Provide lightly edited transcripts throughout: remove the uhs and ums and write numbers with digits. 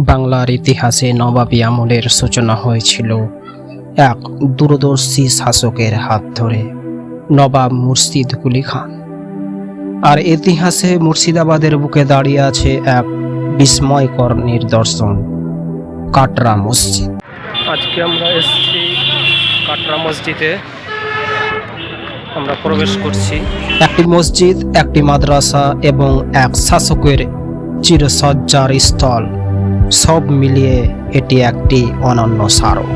বাংলার ইতিহাসে নবাবী আমলের সূচনা হয়েছিল এক দূরদর্শী শাসকের হাত ধরে, নবাব মুর্শিদ কুলি খান। আর ইতিহাসে মুর্শিদাবাদের বুকে দাঁড়িয়ে আছে এক বিস্ময়কর নিদর্শন, কাটরা মসজিদ। আজকে আমরা এসেছি কাটরা মসজিদে, আমরা প্রবেশ করছি। একটি মসজিদ, একটি মাদ্রাসা এবং এক শাসকের চিরসজ্জার স্থল, সব মিলিয়ে এটি একটি অনন্য স্মারক।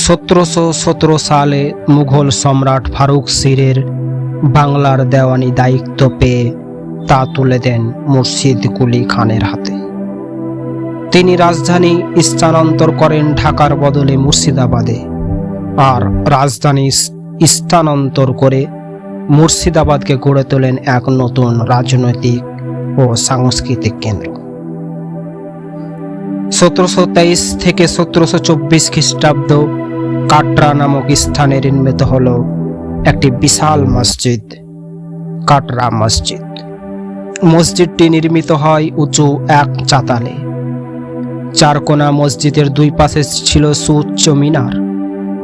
1717 সালে মুঘল সম্রাট ফারুক শিরের বাংলার দেওয়ানি দায়িত্ব পেয়ে তা তুলে দেন মুর্শিদ কুলি খানের হাতে। তিনি রাজধানী স্থানান্তর করেন ঢাকার বদলে মুর্শিদাবাদে, আর রাজধানী স্থানান্তর করে মুর্শিদাবাদকে গড়ে তোলেন এক নতুন রাজনৈতিক ও সাংস্কৃতিক কেন্দ্র। 1723 থেকে 1724 খ্রিস্টাব্দ কাটরা নামক স্থানে নির্মিত হল একটি বিশাল মসজিদ, কাটরা মসজিদ। মসজিদটি নির্মিত হয় উঁচু এক চাতালে। চারকোনা মসজিদের দুই পাশে ছিল সুউচ্চ মিনার,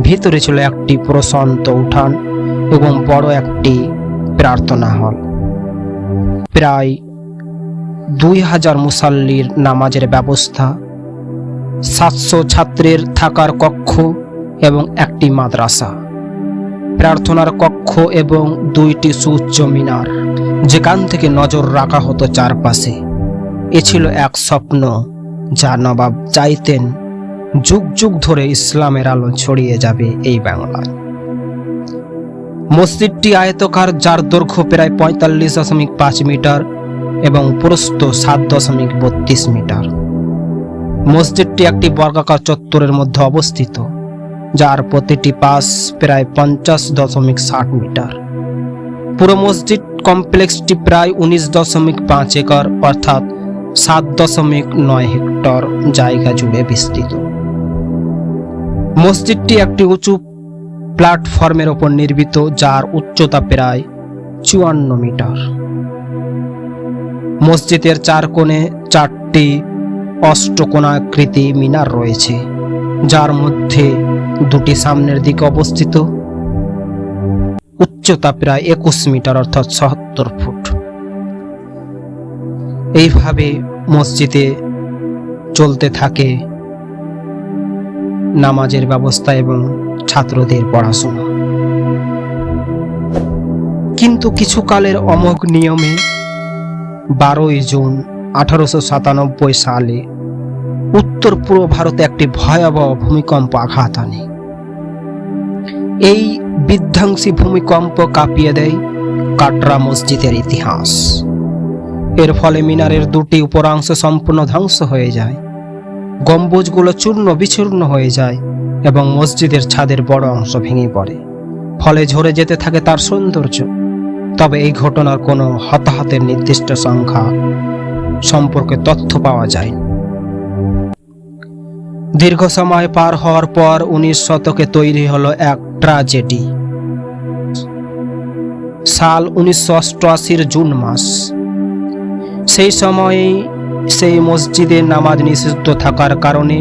ভিতরে ছিল একটি প্রশান্ত উঠান এবং বড় একটি প্রার্থনা হল। প্রায় 2000 মুসাল্লির নামাজের ব্যবস্থা, 700 ছাত্রের থাকার কক্ষ এবং একটি মাদ্রাসা, প্রার্থনার কক্ষ এবং 2টি সুউচ্চ মিনার, যেখান থেকে নজর রাখা হতো চারপাশে। এ ছিল এক স্বপ্ন যা নবাব চাইতেন যুগ যুগ ধরে ইসলামের আলো ছড়িয়ে যাবে এই বাংলায়। মসজিদটি আয়তকার, যার দৈর্ঘ্য প্রায় 45.5 মিটার এবং প্রস্থ 7.32 মিটার। মসজিদটি একটি বর্গাকার চত্বরের মধ্যে অবস্থিত, যার প্রতিটি পাশ প্রায় 50.60 মিটার। পুরো মসজিদ কমপ্লেক্সটি প্রায় 19.5 একর অর্থাৎ 7.9 হেক্টর জায়গা জুড়ে বিস্তৃত। মসজিদটি একটি উঁচু প্ল্যাটফর্মের ওপর নির্মিত, যার উচ্চতা প্রায় 54 মিটার। মসজিদের চার কোণে 4টি অষ্টকোণাকৃতি মিনার রয়েছে, যার মধ্যে 2টি সামনের দিকে অবস্থিত। উচ্চতা প্রায় 21 মিটার অর্থাৎ 76 ফুট। এইভাবে মসজিদে চলতে থাকে নামাজের ব্যবস্থা এবং ছাত্রদের পড়াশোনা। কিন্তু কিছুকালের অমোঘ নিয়মে 12ই জুন 1897 সালে উত্তর পূর্ব ভারতে একটি ভয়াবহ ভূমিকম্প আঘাত আনে। এই বিধ্বংসী ভূমিকম্প কাঁপিয়ে দেয় কাটরা মসজিদের ইতিহাস। এর ফলে মিনারের 2টি উপরাংশ সম্পূর্ণ ধ্বংস হয়ে যায়, গম্বুজগুলো চূর্ণ বিচূর্ণ হয়ে যায় এবং মসজিদের ছাদের বড় অংশ ভেঙে পড়ে। ফলে ঝরে যেতে থাকে তার সৌন্দর্য। তবে এই ঘটনার কোনো হতাহতের নির্দিষ্ট সংখ্যা সম্পর্কে তথ্য পাওয়া যায়। দীর্ঘ সময় পার হওয়ার পর 19 শতকে তৈরি হলো এক ট্র্যাজেডি। সাল 1988 জুন মাস। সেই সময়ে সেই মসজিদে নামাজ নিষিদ্ধ থাকার কারণে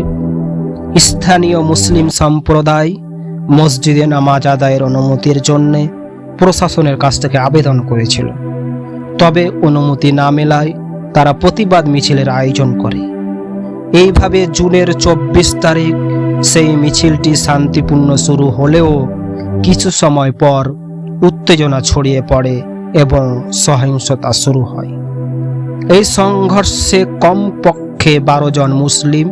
স্থানীয় মুসলিম সম্প্রদায় মসজিদে নামাজ আদায়ের অনুমতির জন্য প্রশাসনের কাছ থেকে আবেদন করেছিল। তবে অনুমতি না মেলায় তারা প্রতিবাদ মিছিলের আয়োজন করে। এইভাবে জুনের 24 তারিখ সেই মিছিলটি শান্তিপূর্ণ শুরু হলেও কিছু সময় পর উত্তেজনা ছড়িয়ে পড়ে এবং সহিংসতা শুরু হয়। এই সংঘর্ষে কমপক্ষে 12 জন মুসলিম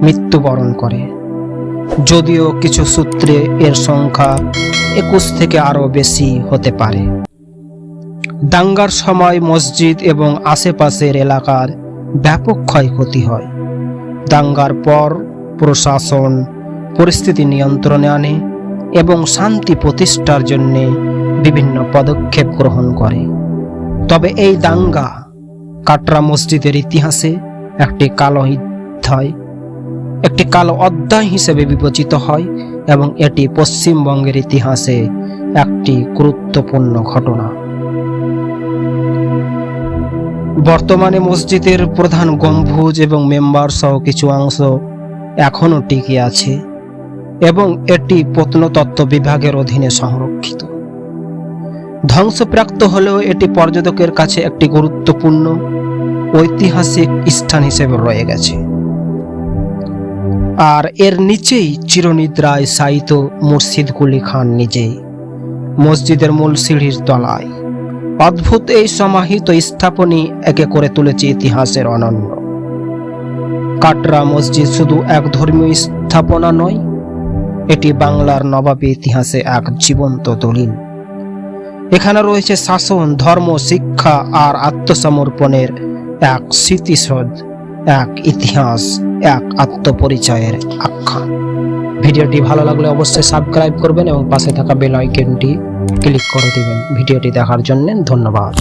মৃত্যুবরণ করে, যদিও কিছু সূত্রে এর সংখ্যা 21 থেকে আরও বেশি হতে পারে। দাঙ্গার সময় মসজিদ এবং আশেপাশের এলাকার ব্যাপক ক্ষয়ক্ষতি হয়। দাঙ্গার পর প্রশাসন পরিস্থিতি নিয়ন্ত্রণে আনে এবং শান্তি প্রতিষ্ঠার জন্য বিভিন্ন পদক্ষেপ গ্রহণ করে। তবে এই দাঙ্গা কাটরা মসজিদের ইতিহাসে একটি কালো অধ্যায় হিসেবে বিবেচিত হয় এবং এটি পশ্চিমবঙ্গের ইতিহাসে একটি গুরুত্বপূর্ণ ঘটনা। বর্তমানে মসজিদের প্রধান গম্বুজ এবং মেম্বার সহ কিছু অংশ এখনও টিকে আছে এবং এটি প্রত্নতত্ত্ব বিভাগের অধীনে সংরক্ষিত। ধ্বংসপ্রাপ্ত হলেও এটি পর্যটকের কাছে একটি গুরুত্বপূর্ণ ঐতিহাসিক স্থান হিসেবে রয়ে গেছে। আর এর নিচেই চিরনিদ্রায় শায়িত মুর্শিদ কুলি খান নিজেই মসজিদের মূল সিঁড়ির তলায়। অদ্ভুত এই সমাহিত স্থাপনই একে করে তুলেছে ইতিহাসের অনন্য। কাটরা মসজিদ শুধু এক ধর্মীয় স্থাপনা নয়, এটি বাংলার নবাবী ইতিহাসে এক জীবন্ত দলিল। এখানে রয়েছে শাসন, ধর্ম, শিক্ষা আর আত্মসমর্পণের এক স্মৃতিসৌধ, এক ইতিহাস, এক আত্মপরিচয়ের আখ্যান। ভিডিওটি ভালো লাগলে অবশ্যই সাবস্ক্রাইব করবেন এবং পাশে থাকা বেল আইকনটি ক্লিক করে দিবেন। ভিডিওটি দেখার জন্য ধন্যবাদ।